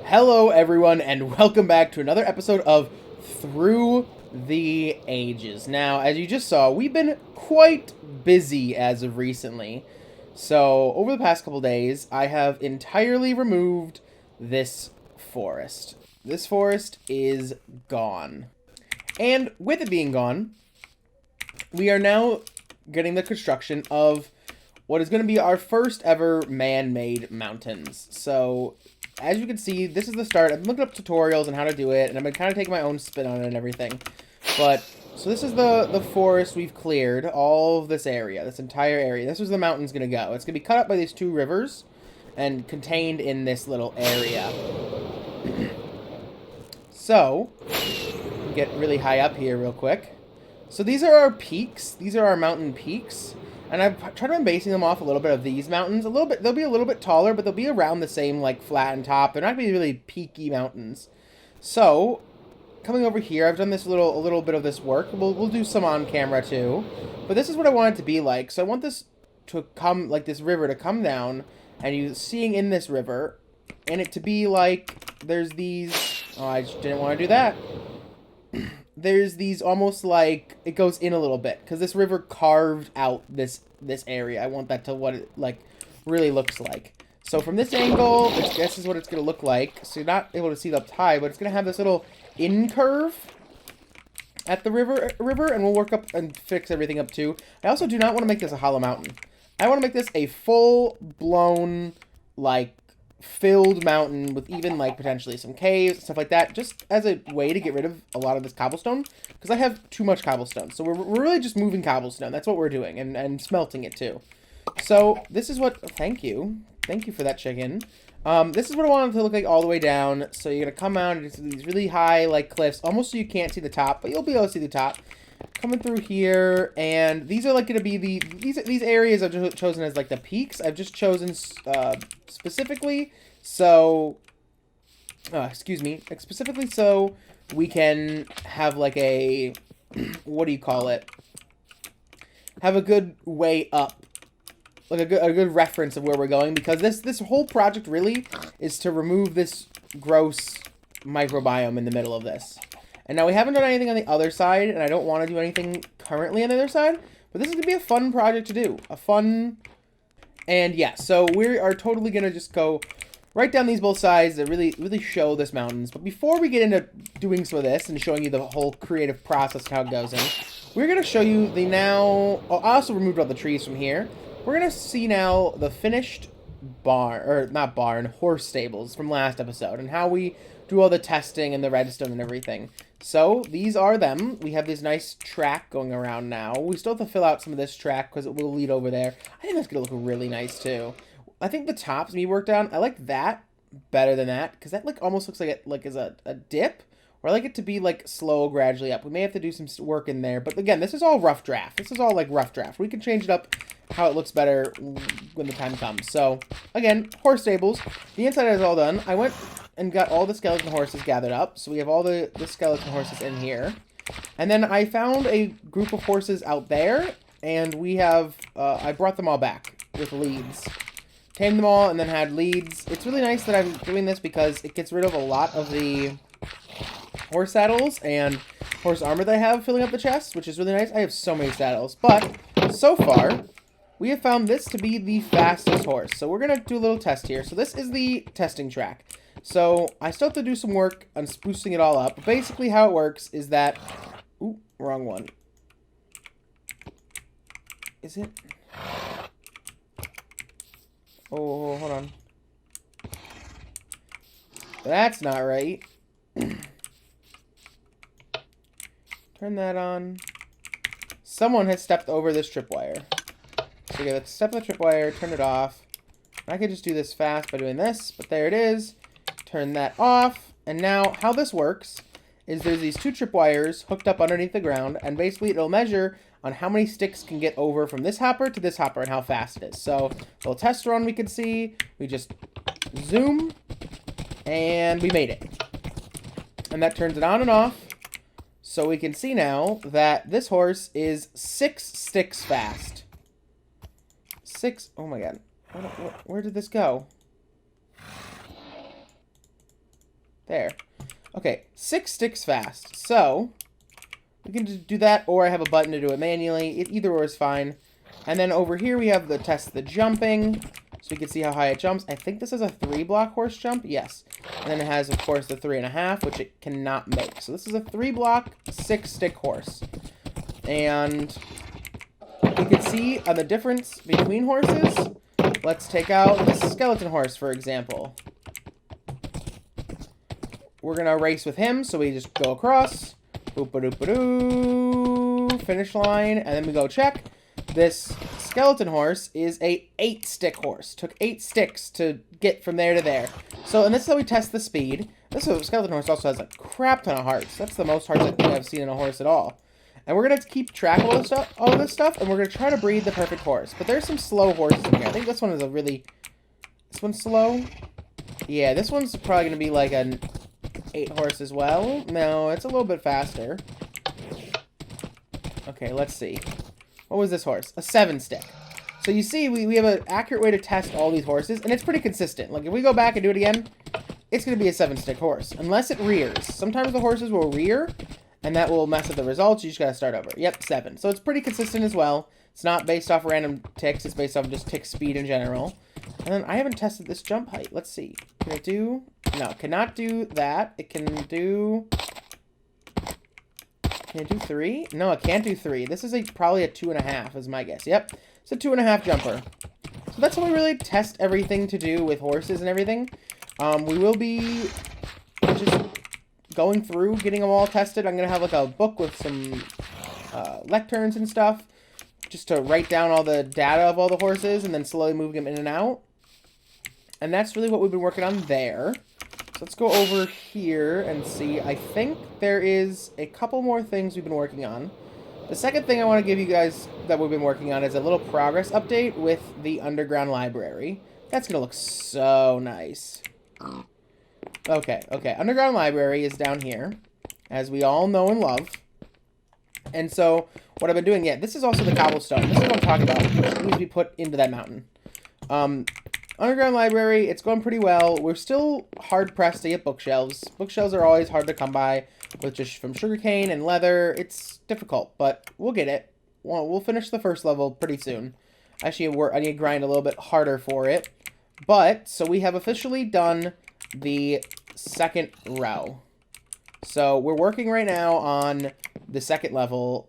Hello everyone and welcome back to another episode of Through the Ages. Now, as you just saw, we've been quite busy as of recently. So, over the past couple days, I have entirely removed this forest. This forest is gone. And with it being gone, we are now getting the construction of what is going to be our first ever man-made mountains. So, as you can see, this is the start. I've been looking up tutorials on how to do it, and I've been kind of taking my own spin on it and everything. But, so this is the forest we've cleared, all of this area, this entire area. This is where the mountain's going to go. It's going to be cut up by these two rivers and contained in this little area. So, get really high up here real quick. So these are our peaks. These are our mountain peaks. And I've tried on basing them off a little bit of these mountains. A little bit, they'll be a little bit taller, but they'll be around the same, like, flattened top. They're not going to be really peaky mountains. So, coming over here, I've done this a little bit of this work. We'll do some on camera, too. But this is what I want it to be like. So I want this to come, like, this river to come down, and you seeing in this river, and it to be like, there's these... Oh, I just didn't want to do that. There's these almost like it goes in a little bit because this river carved out this area. I want that to what it like really looks like. So from this angle, this is what it's gonna look like. So you're not able to see it up high, but it's gonna have this little in curve at the river, and we'll work up and fix everything up too. I also do not want to make this a hollow mountain. I want to make this a full blown like filled mountain with even like potentially some caves, stuff like that, just as a way to get rid of a lot of this cobblestone, because I have too much cobblestone. So we're really just moving cobblestone. That's what we're doing, and smelting it too. So this is what, thank you for that chicken. This is what I want it to look like all the way down. So you're gonna come out into these really high like cliffs, almost so you can't see the top, but you'll be able to see the top. Coming through here, and these are like going to be these areas I've chosen as like the peaks. I've just chosen specifically so specifically so we can have like a what do you call it? Have a good way up, like a good reference of where we're going, because this whole project really is to remove this gross microbiome in the middle of this. And now we haven't done anything on the other side, and I don't want to do anything currently on the other side, but this is going to be a fun project to do. And yeah, so we are totally going to just go right down these both sides to really show this mountains. But before we get into doing some of this and showing you the whole creative process, how it goes in, we're going to show you the now... Oh, I also removed all the trees from here. We're going to see now the finished barn, or not barn, horse stables from last episode, and how we do all the testing and the redstone and everything. So, these are them. We have this nice track going around now. We still have to fill out some of this track because it will lead over there. I think that's going to look really nice, too. I think the tops we worked on, I like that better than that, because that like almost looks like it like is a dip. Or I like it to be like slow, gradually up. We may have to do some work in there. But again, this is all rough draft. This is all like rough draft. We can change it up how it looks better when the time comes. So, again, horse stables. The inside is all done. I went and got all the skeleton horses gathered up. So we have all the skeleton horses in here. And then I found a group of horses out there. And we have, I brought them all back with leads. Tamed them all and then had leads. It's really nice that I'm doing this because it gets rid of a lot of the horse saddles and horse armor that I have filling up the chest, which is really nice. I have so many saddles. But so far, we have found this to be the fastest horse. So we're going to do a little test here. So this is the testing track. So I still have to do some work on sprucing it all up. But basically how it works is that... Ooh, wrong one. Is it? Oh, hold on. That's not right. Turn that on. Someone has stepped over this tripwire. So okay, let's step on the tripwire, turn it off. I could just do this fast by doing this, but there it is. Turn that off. And now, how this works is there's these two tripwires hooked up underneath the ground, and basically it'll measure on how many sticks can get over from this hopper to this hopper and how fast it is. So, a little test run we can see. We just zoom, and we made it. And that turns it on and off. So we can see now that this horse is 6 sticks fast. 6, oh my god. Where did this go? There. Okay, 6 sticks fast. So, we can just do that, or I have a button to do it manually. Either or is fine. And then over here we have the test the jumping. So we can see how high it jumps. I think this is a 3-block horse jump. Yes. And then it has, of course, the 3.5, which it cannot make. So this is a 3-block, 6-stick horse. And you can see the difference between horses. Let's take out this skeleton horse, for example. We're going to race with him, so we just go across. Boop-a-doop-a-doo. Finish line, and then we go check. This skeleton horse is a 8-stick horse. Took 8 sticks to get from there to there. So, and this is how we test the speed. This skeleton horse also has a crap ton of hearts. That's the most hearts I think I've seen in a horse at all. And we're going to keep track of all this stuff, and we're going to try to breed the perfect horse. But there's some slow horses in here. I think this one is a really... This one's slow? Yeah, this one's probably going to be like an 8 horse as well. No, it's a little bit faster. Okay, let's see. What was this horse? A 7-stick. So you see, we have an accurate way to test all these horses, and it's pretty consistent. Like, if we go back and do it again, it's going to be a 7-stick horse, unless it rears. Sometimes the horses will rear, and that will mess up the results. You just got to start over. Yep, 7. So it's pretty consistent as well. It's not based off random ticks. It's based off just tick speed in general. And then I haven't tested this jump height. Let's see. Can it do... No, cannot do that. It can do... Can it do 3? No, it can't do 3. This is probably a 2.5 is my guess. Yep. It's a 2.5 jumper. So that's how we really test everything to do with horses and everything. We will be just going through, getting them all tested. I'm going to have like a book with some lecterns and stuff, just to write down all the data of all the horses and then slowly moving them in and out. And that's really what we've been working on there. So let's go over here and see. I think there is a couple more things we've been working on. The second thing I want to give you guys that we've been working on is a little progress update with the underground library. That's going to look so nice. Okay. Underground library is down here, as we all know and love. And so, what I've been doing, this is also the cobblestone. This is what I'm talking about. It needs to be put into that mountain. Underground library, it's going pretty well. We're still hard-pressed to get bookshelves. Bookshelves are always hard to come by with just from sugarcane and leather. It's difficult, but we'll get it. We'll finish the first level pretty soon. Actually, I need to grind a little bit harder for it. But, so we have officially done the second row. So, we're working right now on the second level.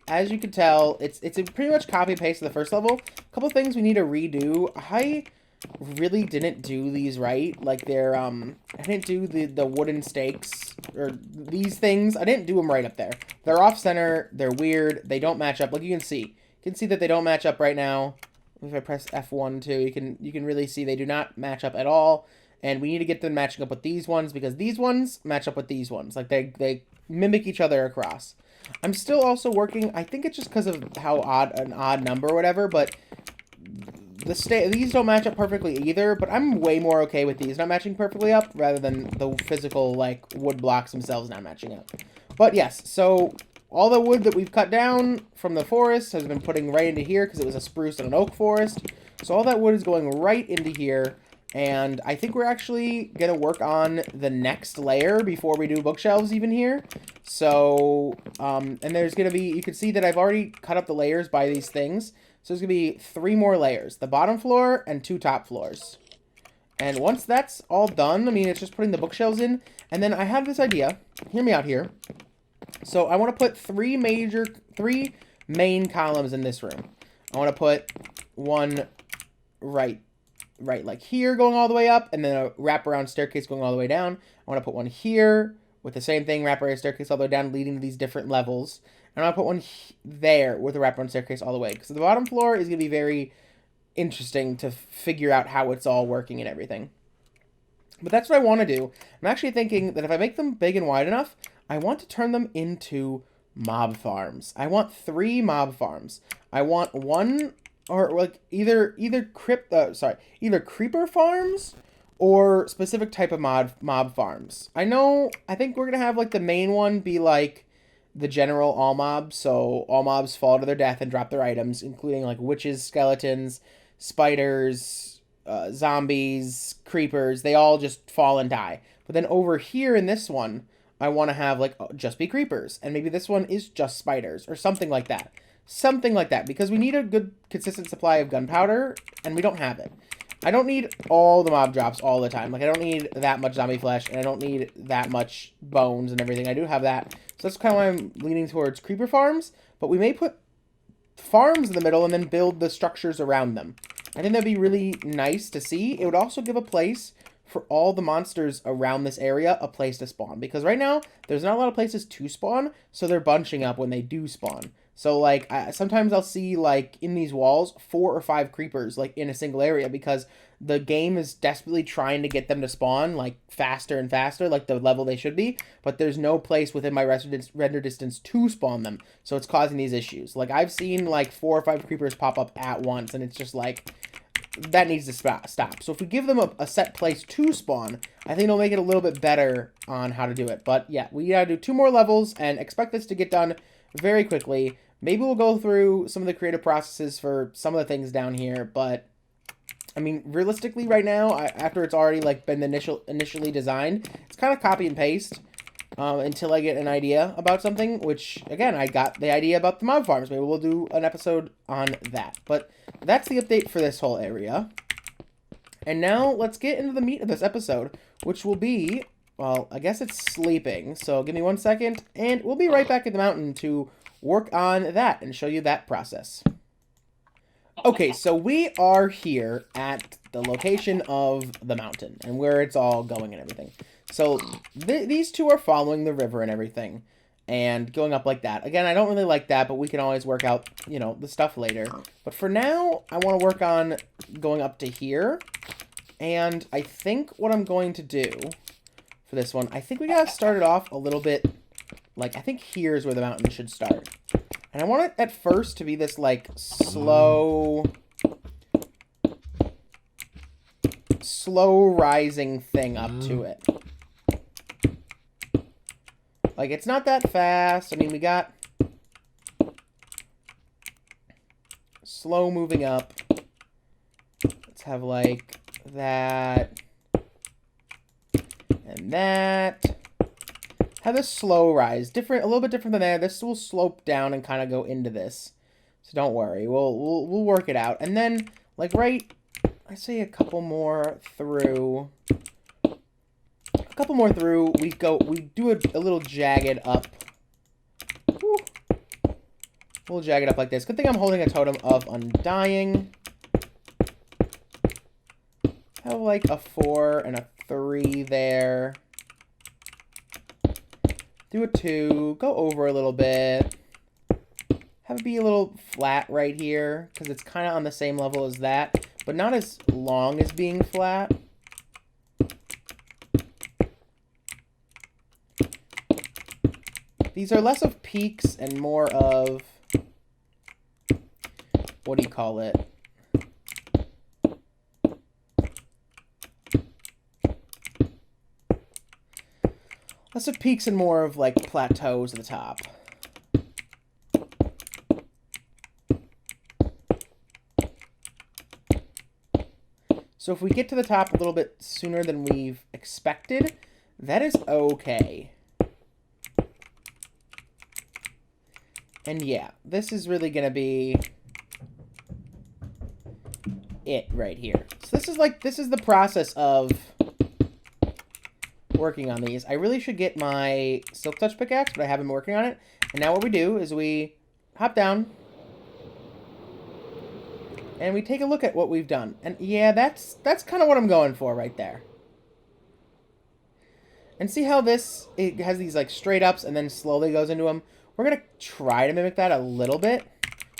As you can tell, it's a pretty much copy-paste of the first level. A couple things we need to redo. I really didn't do these right. Like, they're, I didn't do the wooden stakes, or these things. I didn't do them right up there. They're off-center, they're weird, they don't match up. Like, you can see that they don't match up right now. If I press F1 too, you can really see they do not match up at all. And we need to get them matching up with these ones, because these ones match up with these ones. Like, they mimic each other across. I'm still also working, I think it's just because of how an odd number or whatever, but these don't match up perfectly either, but I'm way more okay with these not matching perfectly up rather than the physical, like, wood blocks themselves not matching up. But yes, so all the wood that we've cut down from the forest has been putting right into here because it was a spruce and an oak forest. So all that wood is going right into here. And I think we're actually going to work on the next layer before we do bookshelves even here. So, and there's going to be, you can see that I've already cut up the layers by these things. So there's going to be 3 more layers, the bottom floor and 2 top floors. And once that's all done, I mean, it's just putting the bookshelves in. And then I have this idea, hear me out here. So I want to put 3 main columns in this room. I want to put one right like here going all the way up, and then a wraparound staircase going all the way down. I want to put one here with the same thing, wraparound staircase all the way down, leading to these different levels. And I want to put one there with a wraparound staircase all the way. Because the bottom floor is going to be very interesting to figure out how it's all working and everything. But that's what I want to do. I'm actually thinking that if I make them big and wide enough, I want to turn them into mob farms. I want 3 mob farms. I want one... Or like either creeper farms or specific type of mob farms. I think we're gonna have like the main one be like the general all mobs, so all mobs fall to their death and drop their items, including like witches, skeletons, spiders, zombies, creepers. They all just fall and die. But then over here in this one, I want to have, like, just be creepers. And maybe this one is just spiders or something like that. Something like that, because we need a good, consistent supply of gunpowder, and we don't have it. I don't need all the mob drops all the time. Like, I don't need that much zombie flesh, and I don't need that much bones and everything. I do have that. So that's kind of why I'm leaning towards creeper farms. But we may put farms in the middle and then build the structures around them. I think that'd be really nice to see. It would also give a place for all the monsters around this area, a place to spawn. Because right now, there's not a lot of places to spawn, so they're bunching up when they do spawn. So, like, sometimes I'll see, like, in these walls, 4 or 5 creepers, like, in a single area, because the game is desperately trying to get them to spawn, like, faster and faster, like the level they should be, but there's no place within my render distance to spawn them, so it's causing these issues. Like, I've seen, like, 4 or 5 creepers pop up at once, and it's just, like, that needs to stop. So if we give them a set place to spawn, I think it'll make it a little bit better on how to do it. But, yeah, we gotta do 2 more levels, and expect this to get done very quickly. Maybe we'll go through some of the creative processes for some of the things down here, but, I mean, realistically right now, after it's already, like, been initially designed, it's kind of copy and paste until I get an idea about something, which, again, I got the idea about the mob farms. Maybe we'll do an episode on that. But that's the update for this whole area. And now let's get into the meat of this episode, which will be, well, I guess it's sleeping. So give me 1 second, and we'll be right back at the mountain to work on that and show you that process. Okay, so we are here at the location of the mountain and where it's all going and everything. So these two are following the river and everything and going up like that. Again, I don't really like that, but we can always work out, you know, the stuff later. But for now, I want to work on going up to here. And I think what I'm going to do for this one, I think we got to start it off a little bit. Like, I think here's where the mountain should start. And I want it at first to be this, like, slow rising thing up to it. Like, it's not that fast. I mean, we got slow moving up. Let's have, like, that and that. Have this slow rise, a little bit different than there. This will slope down and kind of go into this, so don't worry. We'll work it out. And then, like, right, I say a couple more through. We do a little jagged up. Woo. A little jagged up like this. Good thing I'm holding a totem of undying. Have like a 4 and a 3 there. Do a 2, go over a little bit. Have it be a little flat right here, because it's kind of on the same level as that, but not as long as being flat. These are less of peaks and more of, what do you call it? Less of peaks and more of, like, plateaus at the top. So if we get to the top a little bit sooner than we've expected, that is okay. And yeah, this is really going to be it right here. So this is the process of working on these. I really should get my silk touch pickaxe, but I haven't been working on it. And now what we do is we hop down and we take a look at what we've done. And yeah, that's kind of what I'm going for right there. And see how it has these like straight ups and then slowly goes into them. We're going to try to mimic that a little bit,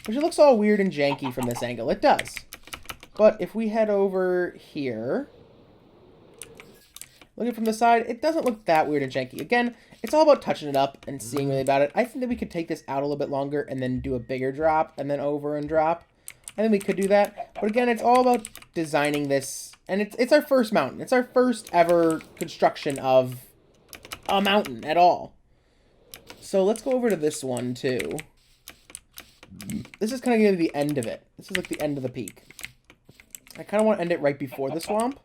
which it looks all weird and janky from this angle. It does. But if we head over here, looking from the side, it doesn't look that weird and janky. Again, it's all about touching it up and seeing really about it. I think that we could take this out a little bit longer and then do a bigger drop and then over and drop. I think we could do that. But again, it's all about designing this. And it's our first mountain. It's our first ever construction of a mountain at all. So let's go over to this one too. This is kind of going to be the end of it. This is like the end of the peak. I kind of want to end it right before the swamp.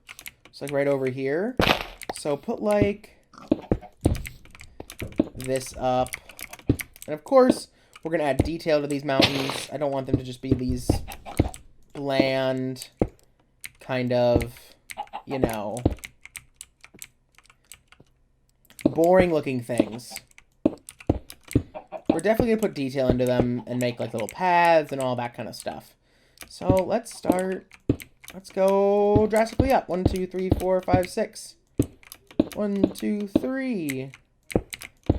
It's like right over here. So put like this up. And of course, we're going to add detail to these mountains. I don't want them to just be these bland, kind of, you know, boring looking things. We're definitely going to put detail into them and make like little paths and all that kind of stuff. So let's start. Let's go drastically up. 1, 2, 3, 4, 5, 6. 1, 2, 3.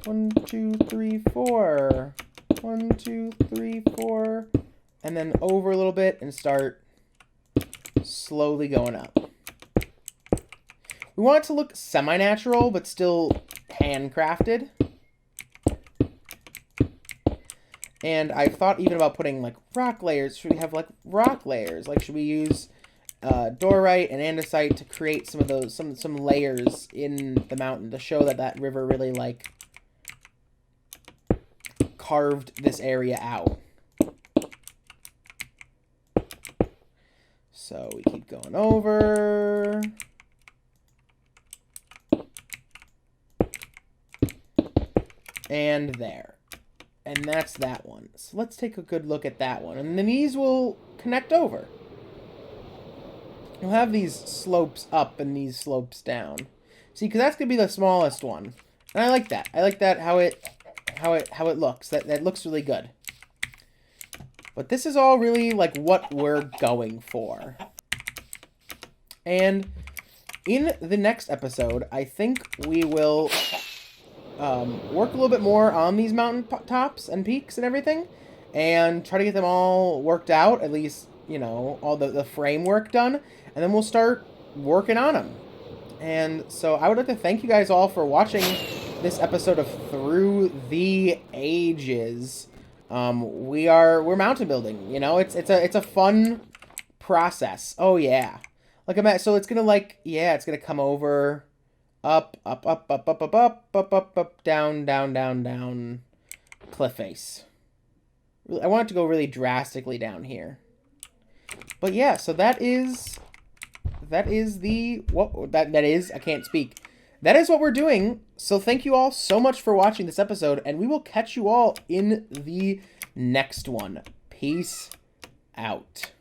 1, 2, 3, 4. 1, 2, 3, 4. And then over a little bit and start slowly going up. We want it to look semi-natural, but still handcrafted. And I thought even about putting like rock layers. Should we have like rock layers? Like, should we use dorite and andesite to create some of those, some layers in the mountain to show that that river really like carved this area out. So we keep going over. And there. And that's that one. So let's take a good look at that one. And then these will connect over. We'll have these slopes up and these slopes down. See, because that's going to be the smallest one. And I like that. I like that how it looks. That looks really good. But this is all really like what we're going for. And in the next episode, I think we will work a little bit more on these mountain tops and peaks and everything. And try to get them all worked out. At least, you know, all the framework done. And then we'll start working on them. And so I would like to thank you guys all for watching this episode of Through the Ages. We're mountain building, you know, it's a fun process. Oh yeah. Like so it's gonna like, yeah, it's gonna come over, up, down, cliff face. I want it to go really drastically down here. But yeah, so that is I can't speak. That is what we're doing. So thank you all so much for watching this episode, and we will catch you all in the next one. Peace out.